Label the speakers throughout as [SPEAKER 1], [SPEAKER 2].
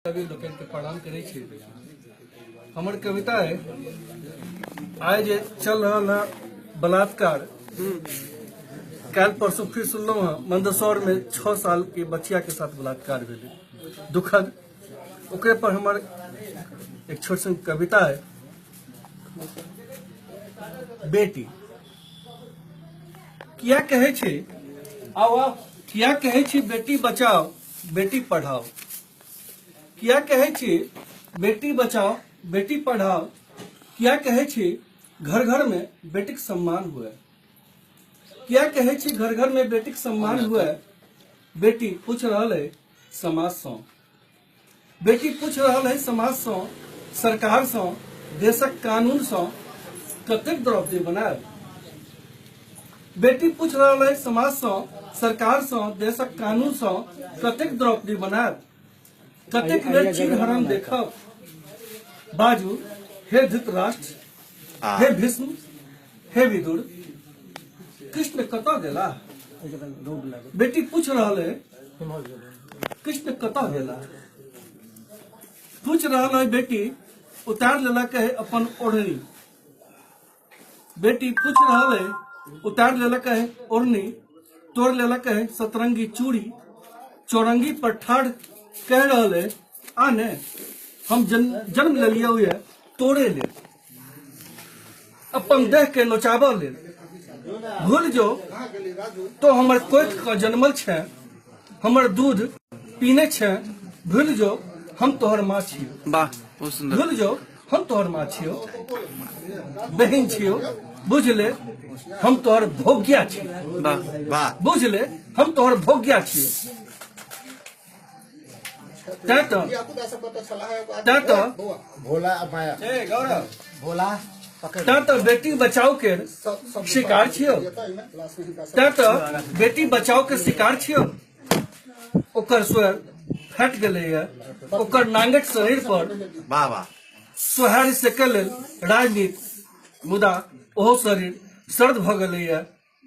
[SPEAKER 1] कवि लोकन के प्रणाम करे छी। हमर कविता है आय जे चल रहा है बलात्कार। कल परसों फिर सुनलो मंदसौर में 6 साल के बच्चिया के साथ बलात्कार भेले, दुखद। ओकरे पर हमार एक छोट सन कविता है। बेटी किया कहे छे, आओ किया कहे छे बेटी बचाओ बेटी पढ़ाओ। किया कहे छे बेटी बचाओ बेटी पढ़ाओ। किया कहे छे घर घर में बेटी के सम्मान हुए। किया कहे छे घर घर में बेटी के सम्मान हुए। बेटी पूछ रहा है समाज सो, बेटी पूछ रहा है समाज सो, सरकार सो, देशक कानून सो कतेक द्रौपदी बनाए। बेटी पूछ रहा है समाज सो, सरकार सो, देशक कानून सो कतेक द्रौपदी बनाए। कतेक बेर चीर हरण देखब बाजू हे धृतराष्ट्र, हे भीष्म, हे विदुर, कृष्ण कतऽ गेला। बेटी पूछ रहा है कृष्ण कतऽ गेला। पूछ रहा है बेटी उतार लेलक है अपन ओढ़नी। बेटी पूछ रहा है उतार लेलक है ओढ़नी, तोड़ लेलक है सतरंगी चूड़ी। चौरंगी पर ठाड़ कह रहा है आने हम जन्म ले लिया हुए तोड़े ले, अपन देह के नोचाबा ले। भूल जो तो हमर कोख का जन्मल छे, हमर दूध पीने छे। भूल जो हम तोहर माँ छियो, भूल जो हम तोहर माँ छियो, बहन छियो। बुझ ले हम तोहर भोग्या छियो, बुझ ले हम तोहर भोग्या छियो। बेटी बचाओ के शिकार छियो, बेटी बचाओ के शिकार छियो। ओकर स्वर फट गले, ओकर नांगट शरीर पर सोहार से कल राजनीति, मुदा ओहो शरीर सर्द भ गले।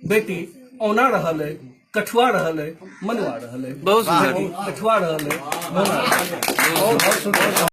[SPEAKER 1] बेटी औना रहल है, कठुआ रहल है, मनुआ रहल है, कठुआ रहल है,